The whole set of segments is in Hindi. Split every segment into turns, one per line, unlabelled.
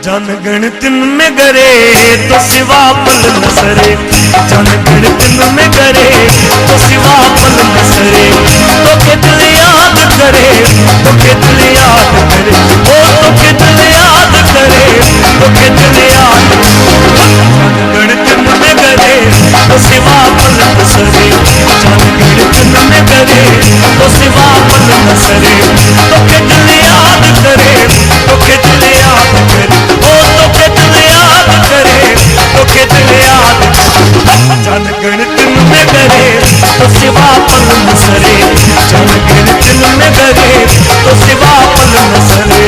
जन गणतिन में करे तो सिवा पल न सरे, जन गणतिन में करे तो सिवा पल न सरे। तो के दिल याद करे, तो के दिल याद करे, ओ तो के दिल याद करे, तो के दिल याद करे। जन गणतिन में करे तो सिवा पल न सरे, जन गणतिन में करे तो सिवा पल न सरे। तो के दिल याद करे, तो के दिल याद करे, तो के दिल याद करे, तो के दिल याद करे। जन गणतिन में करे तो सिवा पल न सरे, जन गणतिन में करे तो सिवा पल न सरे।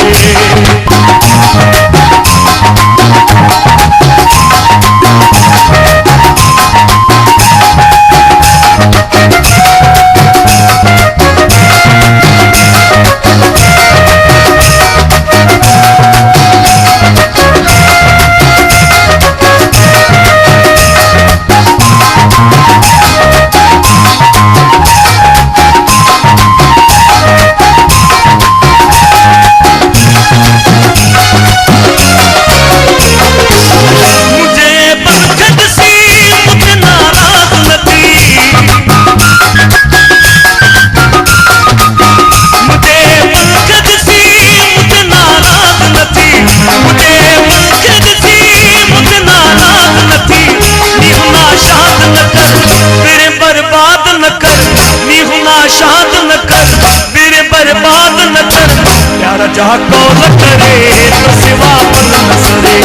जाको न करे तो सिवा पल न सरे,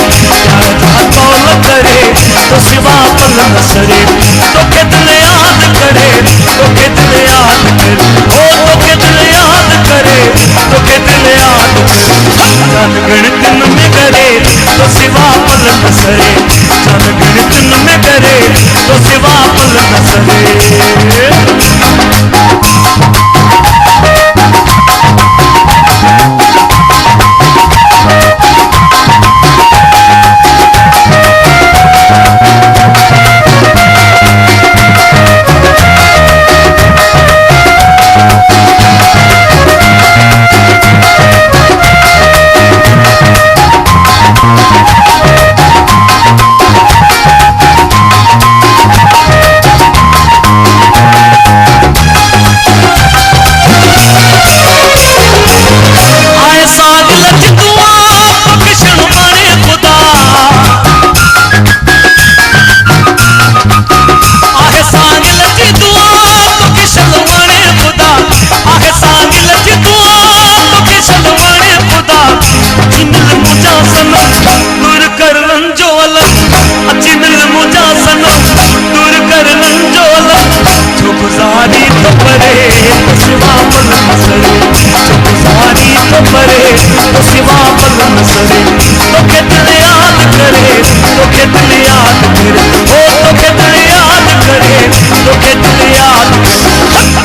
जाको न करे तो सिवा पल न सरे। तो के दिल याद करे, तो के दिल याद करे, ओ तो के दिल याद करे, तो के दिल याद करे। जन गणतिन में करे तो सिवा पल न सरे, जन गणतिन में करे तो सिवा पल न सरे।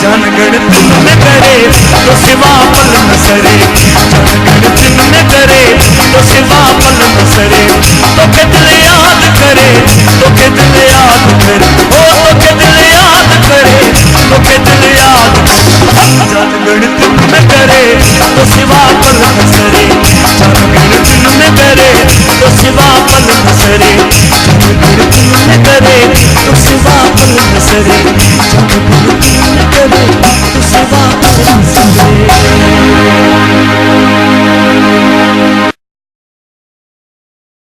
जन गणतिन में करे तो सिवा पल न सरे, जन गणतिन में करे तो सिवा पल न सरे। तो के दिल याद करे, तो के दिल याद करे, ओ तो के दिल याद करे, तो के दिल याद करे। जन गणतिन में करे तो सिवा पल न सरे, जन गणतिन में करे तो सिवा पल न सरे, जन गणतिन में करे तो सिवा